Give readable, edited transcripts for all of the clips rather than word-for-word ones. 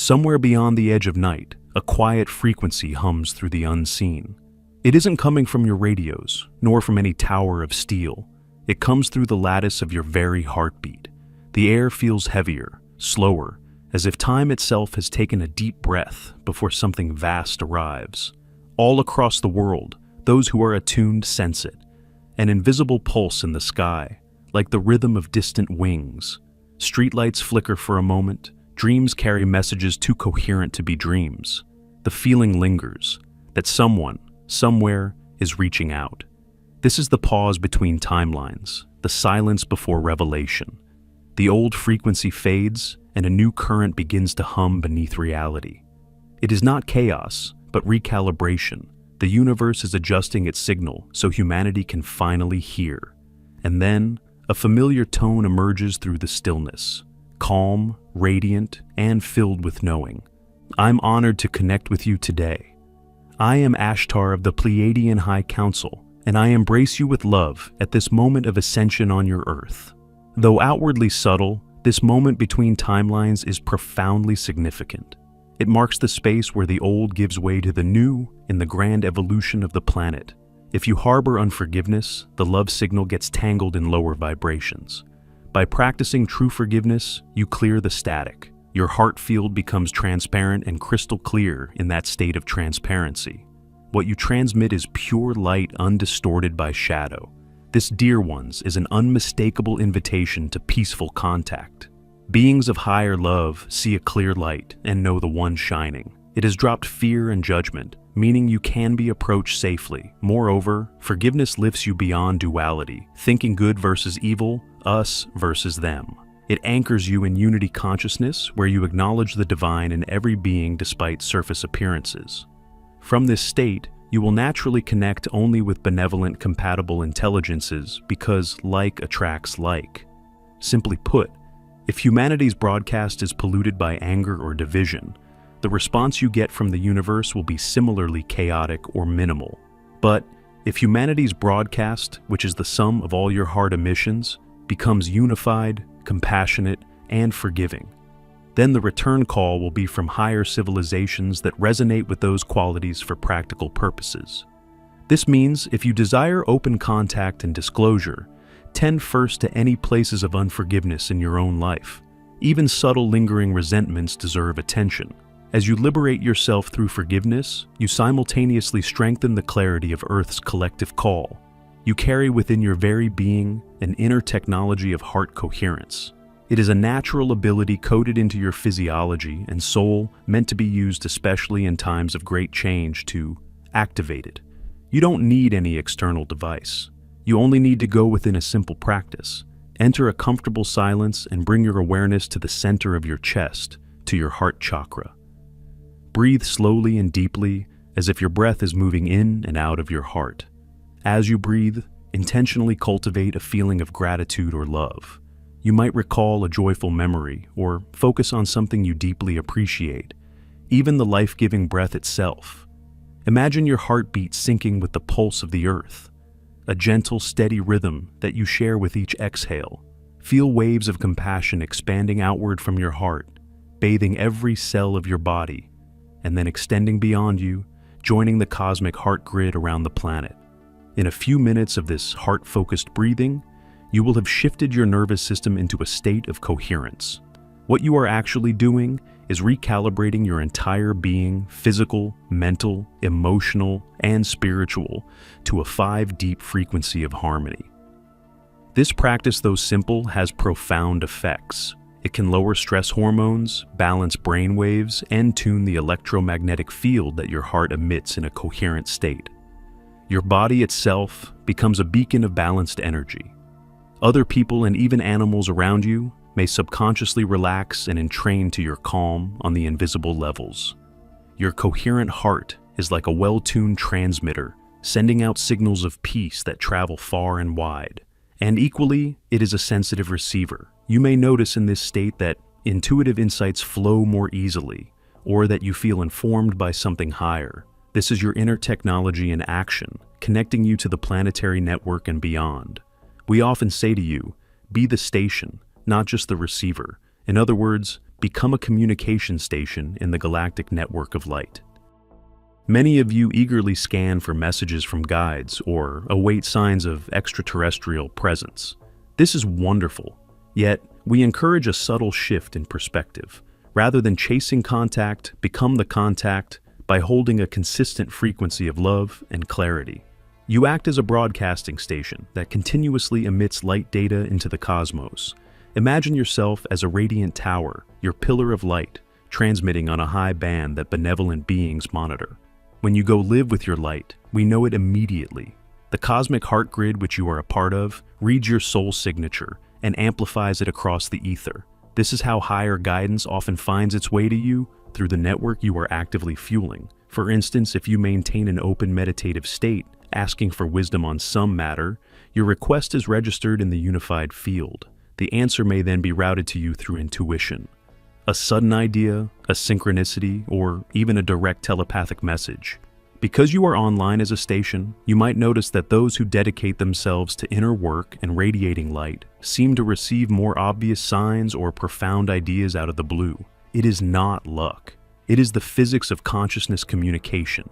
Somewhere beyond the edge of night, a quiet frequency hums through the unseen. It isn't coming from your radios, nor from any tower of steel. It comes through the lattice of your very heartbeat. The air feels heavier, slower, as if time itself has taken a deep breath before something vast arrives. All across the world, those who are attuned sense it, an invisible pulse in the sky, like the rhythm of distant wings. Streetlights flicker for a moment, dreams carry messages too coherent to be dreams. The feeling lingers, that someone, somewhere, is reaching out. This is the pause between timelines, the silence before revelation. The old frequency fades, and a new current begins to hum beneath reality. It is not chaos, but recalibration. The universe is adjusting its signal so humanity can finally hear. And then, a familiar tone emerges through the stillness, calm, radiant, and filled with knowing. I'm honored to connect with you today. I am Ashtar of the Pleiadian High Council, and I embrace you with love at this moment of ascension on your earth. Though outwardly subtle, this moment between timelines is profoundly significant. It marks the space where the old gives way to the new in the grand evolution of the planet. If you harbor unforgiveness, the love signal gets tangled in lower vibrations. By practicing true forgiveness, you clear the static. Your heart field becomes transparent and crystal clear in that state of transparency. What you transmit is pure light undistorted by shadow. This, dear ones, is an unmistakable invitation to peaceful contact. Beings of higher love see a clear light and know the one shining. It has dropped fear and judgment, meaning you can be approached safely. Moreover, forgiveness lifts you beyond duality, thinking good versus evil, us versus them. It anchors you in unity consciousness, where you acknowledge the divine in every being despite surface appearances. From this state, you will naturally connect only with benevolent, compatible intelligences because like attracts like. Simply put, if humanity's broadcast is polluted by anger or division, the response you get from the universe will be similarly chaotic or minimal. But if humanity's broadcast, which is the sum of all your heart emissions, becomes unified, compassionate, and forgiving, then the return call will be from higher civilizations that resonate with those qualities for practical purposes. This means if you desire open contact and disclosure, tend first to any places of unforgiveness in your own life. Even subtle lingering resentments deserve attention. As you liberate yourself through forgiveness, you simultaneously strengthen the clarity of Earth's collective call. You carry within your very being an inner technology of heart coherence. It is a natural ability coded into your physiology and soul, meant to be used especially in times of great change to activate it. You don't need any external device. You only need to go within a simple practice. Enter a comfortable silence and bring your awareness to the center of your chest, to your heart chakra. Breathe slowly and deeply, as if your breath is moving in and out of your heart. As you breathe, intentionally cultivate a feeling of gratitude or love. You might recall a joyful memory or focus on something you deeply appreciate, even the life-giving breath itself. Imagine your heartbeat syncing with the pulse of the earth, a gentle, steady rhythm that you share with each exhale. Feel waves of compassion expanding outward from your heart, bathing every cell of your body, and then extending beyond you, joining the cosmic heart grid around the planet. In a few minutes of this heart-focused breathing, you will have shifted your nervous system into a state of coherence. What you are actually doing is recalibrating your entire being, physical, mental, emotional, and spiritual, to a 5-deep frequency of harmony. This practice, though simple, has profound effects. It can lower stress hormones, balance brain waves, and tune the electromagnetic field that your heart emits in a coherent state. Your body itself becomes a beacon of balanced energy. Other people and even animals around you may subconsciously relax and entrain to your calm on the invisible levels. Your coherent heart is like a well-tuned transmitter, sending out signals of peace that travel far and wide. And equally, it is a sensitive receiver. You may notice in this state that intuitive insights flow more easily, or that you feel informed by something higher. This is your inner technology in action, connecting you to the planetary network and beyond. We often say to you, be the station, not just the receiver. In other words, become a communication station in the galactic network of light. Many of you eagerly scan for messages from guides or await signs of extraterrestrial presence. This is wonderful, yet we encourage a subtle shift in perspective. Rather than chasing contact, become the contact by holding a consistent frequency of love and clarity. You act as a broadcasting station that continuously emits light data into the cosmos. Imagine yourself as a radiant tower, your pillar of light, transmitting on a high band that benevolent beings monitor. When you go live with your light, we know it immediately. The cosmic heart grid which you are a part of reads your soul signature and amplifies it across the ether. This is how higher guidance often finds its way to you, through the network you are actively fueling. For instance, if you maintain an open meditative state, asking for wisdom on some matter, your request is registered in the unified field. The answer may then be routed to you through intuition. A sudden idea, a synchronicity, or even a direct telepathic message. Because you are online as a station, you might notice that those who dedicate themselves to inner work and radiating light seem to receive more obvious signs or profound ideas out of the blue. It is not luck. It is the physics of consciousness communication.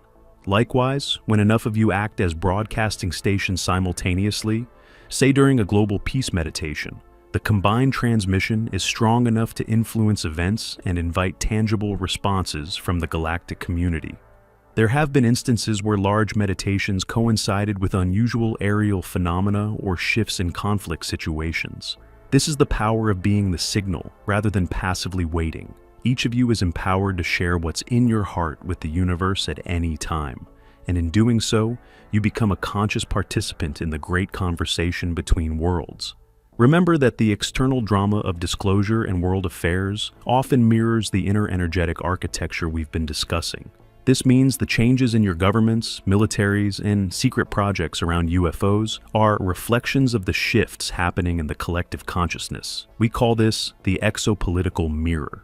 Likewise, when enough of you act as broadcasting stations simultaneously, say during a global peace meditation, the combined transmission is strong enough to influence events and invite tangible responses from the galactic community. There have been instances where large meditations coincided with unusual aerial phenomena or shifts in conflict situations. This is the power of being the signal rather than passively waiting. Each of you is empowered to share what's in your heart with the universe at any time, and in doing so, you become a conscious participant in the great conversation between worlds. Remember that the external drama of disclosure and world affairs often mirrors the inner energetic architecture we've been discussing. This means the changes in your governments, militaries, and secret projects around UFOs are reflections of the shifts happening in the collective consciousness. We call this the exopolitical mirror.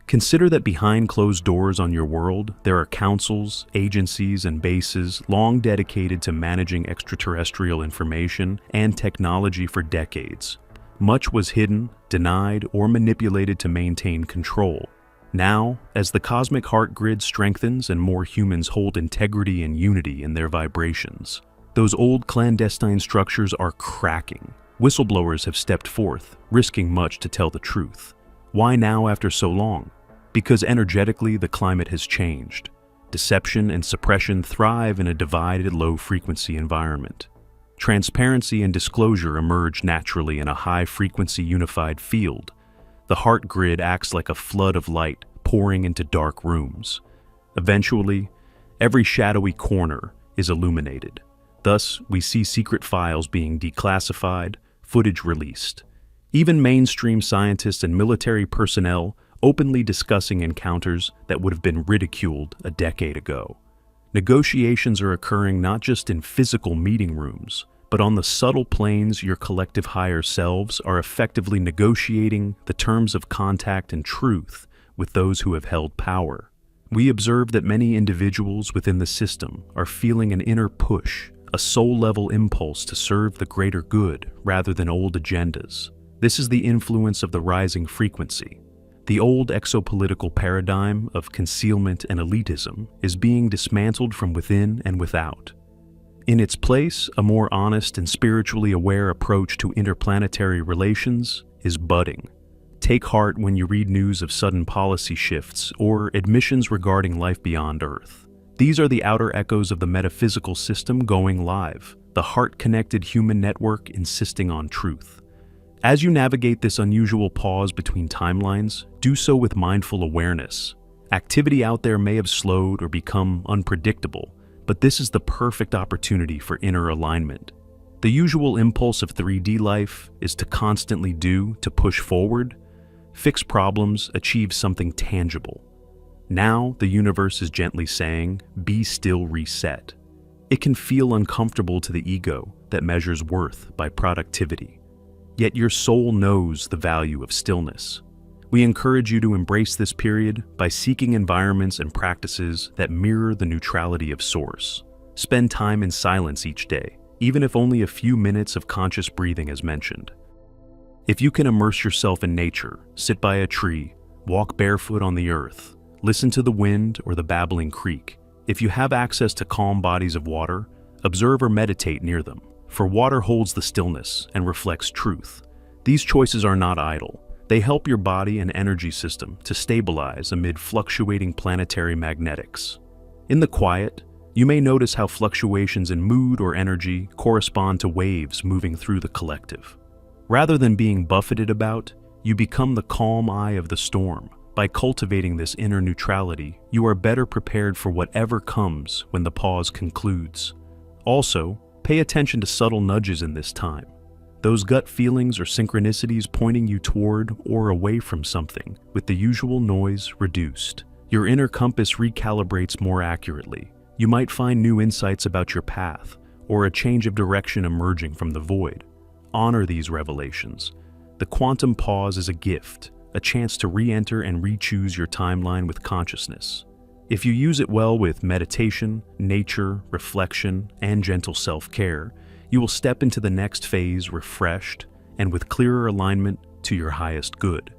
Consider that behind closed doors on your world, there are councils, agencies, and bases long dedicated to managing extraterrestrial information and technology for decades. Much was hidden, denied, or manipulated to maintain control. Now, as the cosmic heart grid strengthens and more humans hold integrity and unity in their vibrations, those old clandestine structures are cracking. Whistleblowers have stepped forth, risking much to tell the truth. Why now after so long? Because energetically the climate has changed. Deception and suppression thrive in a divided low-frequency environment. Transparency and disclosure emerge naturally in a high-frequency unified field. The heart grid acts like a flood of light pouring into dark rooms. Eventually, every shadowy corner is illuminated. Thus, we see secret files being declassified, footage released. Even mainstream scientists and military personnel openly discussing encounters that would have been ridiculed a decade ago. Negotiations are occurring not just in physical meeting rooms, but on the subtle planes your collective higher selves are effectively negotiating the terms of contact and truth with those who have held power. We observe that many individuals within the system are feeling an inner push, a soul-level impulse to serve the greater good rather than old agendas. This is the influence of the rising frequency. The old exopolitical paradigm of concealment and elitism is being dismantled from within and without. In its place, a more honest and spiritually aware approach to interplanetary relations is budding. Take heart when you read news of sudden policy shifts or admissions regarding life beyond Earth. These are the outer echoes of the metaphysical system going live, the heart-connected human network insisting on truth. As you navigate this unusual pause between timelines, do so with mindful awareness. Activity out there may have slowed or become unpredictable, but this is the perfect opportunity for inner alignment. The usual impulse of 3D life is to constantly do, to push forward, fix problems, achieve something tangible. Now, the universe is gently saying, be still, reset. It can feel uncomfortable to the ego that measures worth by productivity. Yet your soul knows the value of stillness. We encourage you to embrace this period by seeking environments and practices that mirror the neutrality of Source. Spend time in silence each day, even if only a few minutes of conscious breathing as mentioned. If you can immerse yourself in nature, sit by a tree, walk barefoot on the earth, listen to the wind or the babbling creek. If you have access to calm bodies of water, observe or meditate near them, for water holds the stillness and reflects truth. These choices are not idle. They help your body and energy system to stabilize amid fluctuating planetary magnetics. In the quiet, you may notice how fluctuations in mood or energy correspond to waves moving through the collective. Rather than being buffeted about, you become the calm eye of the storm. By cultivating this inner neutrality, you are better prepared for whatever comes when the pause concludes. Also, pay attention to subtle nudges in this time. Those gut feelings or synchronicities pointing you toward or away from something, with the usual noise reduced. Your inner compass recalibrates more accurately. You might find new insights about your path, or a change of direction emerging from the void. Honor these revelations. The quantum pause is a gift, a chance to re-enter and re-choose your timeline with consciousness. If you use it well with meditation, nature, reflection, and gentle self-care, you will step into the next phase refreshed and with clearer alignment to your highest good.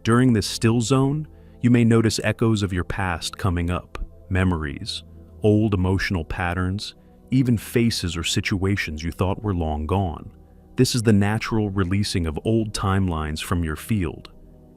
During this still zone, you may notice echoes of your past coming up, memories, old emotional patterns, even faces or situations you thought were long gone. This is the natural releasing of old timelines from your field.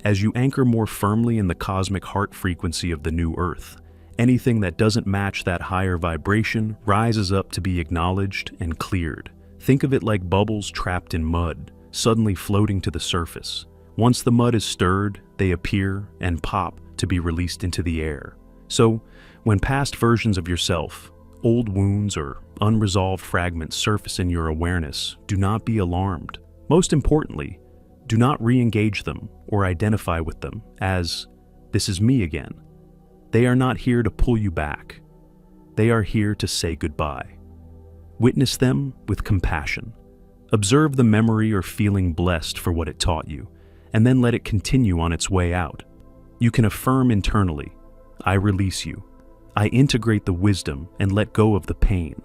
As you anchor more firmly in the cosmic heart frequency of the new Earth, anything that doesn't match that higher vibration rises up to be acknowledged and cleared. Think of it like bubbles trapped in mud, suddenly floating to the surface. Once the mud is stirred, they appear and pop to be released into the air. So, when past versions of yourself, old wounds or unresolved fragments surface in your awareness, do not be alarmed. Most importantly, do not re-engage them or identify with them as, "This is me again." They are not here to pull you back. They are here to say goodbye. Witness them with compassion. Observe the memory or feeling blessed for what it taught you, and then let it continue on its way out. You can affirm internally, "I release you. I integrate the wisdom and let go of the pain."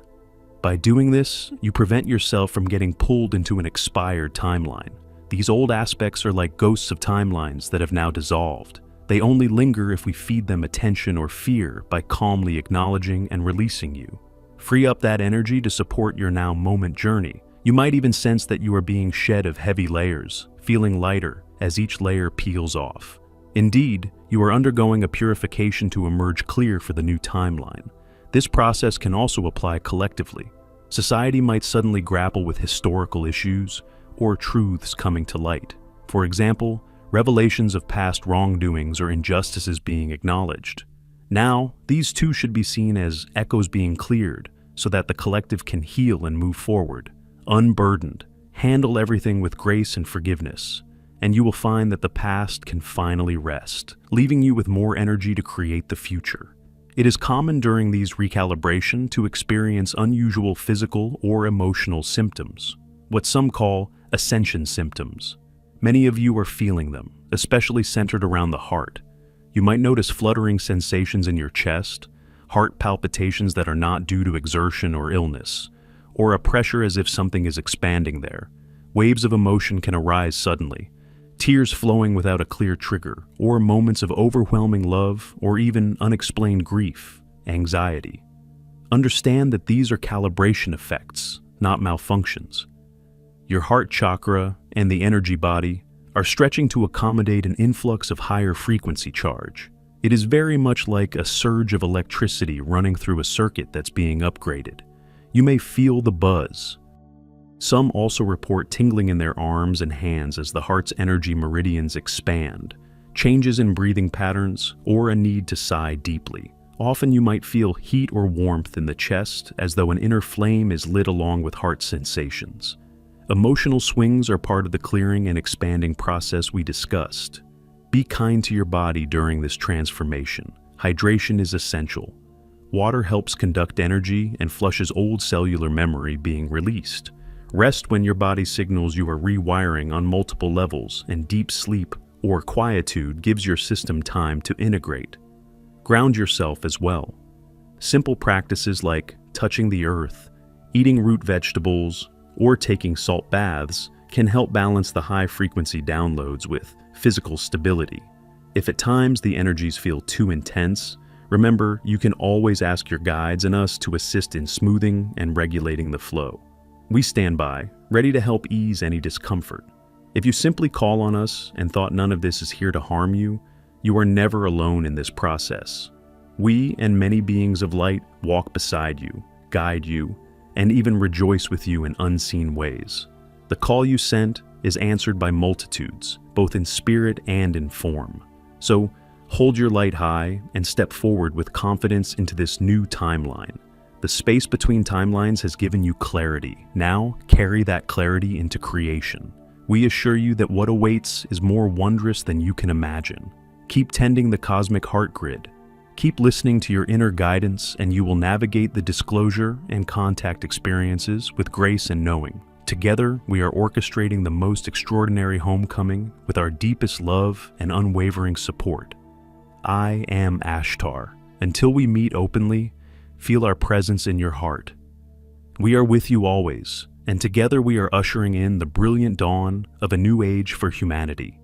By doing this, you prevent yourself from getting pulled into an expired timeline. These old aspects are like ghosts of timelines that have now dissolved. They only linger if we feed them attention or fear by calmly acknowledging and releasing you. Free up that energy to support your now moment journey. You might even sense that you are being shed of heavy layers, feeling lighter as each layer peels off. Indeed, you are undergoing a purification to emerge clear for the new timeline. This process can also apply collectively. Society might suddenly grapple with historical issues or truths coming to light. For example, revelations of past wrongdoings or injustices being acknowledged. Now, these too should be seen as echoes being cleared so that the collective can heal and move forward. Unburdened, handle everything with grace and forgiveness, and you will find that the past can finally rest, leaving you with more energy to create the future. It is common during these recalibration to experience unusual physical or emotional symptoms, what some call ascension symptoms. Many of you are feeling them, especially centered around the heart. You might notice fluttering sensations in your chest, heart palpitations that are not due to exertion or illness, or a pressure as if something is expanding there. Waves of emotion can arise suddenly, tears flowing without a clear trigger, or moments of overwhelming love or even unexplained grief, anxiety. Understand that these are calibration effects, not malfunctions. Your heart chakra and the energy body are stretching to accommodate an influx of higher frequency charge. It is very much like a surge of electricity running through a circuit that's being upgraded. You may feel the buzz. Some also report tingling in their arms and hands as the heart's energy meridians expand, changes in breathing patterns, or a need to sigh deeply. Often you might feel heat or warmth in the chest as though an inner flame is lit along with heart sensations. Emotional swings are part of the clearing and expanding process we discussed. Be kind to your body during this transformation. Hydration is essential. Water helps conduct energy and flushes old cellular memory being released. Rest when your body signals you are rewiring on multiple levels, and deep sleep or quietude gives your system time to integrate. Ground yourself as well. Simple practices like touching the earth, eating root vegetables, or taking salt baths can help balance the high-frequency downloads with physical stability. If at times the energies feel too intense, remember you can always ask your guides and us to assist in smoothing and regulating the flow. We stand by, ready to help ease any discomfort. If you simply call on us and thought none of this is here to harm you, you are never alone in this process. We and many beings of light walk beside you, guide you, and even rejoice with you in unseen ways. The call you sent is answered by multitudes, both in spirit and in form. So hold your light high and step forward with confidence into this new timeline. The space between timelines has given you clarity. Now carry that clarity into creation. We assure you that what awaits is more wondrous than you can imagine. Keep tending the cosmic heart grid. Keep listening to your inner guidance, and you will navigate the disclosure and contact experiences with grace and knowing. Together, we are orchestrating the most extraordinary homecoming with our deepest love and unwavering support. I am Ashtar. Until we meet openly, feel our presence in your heart. We are with you always, and together we are ushering in the brilliant dawn of a new age for humanity.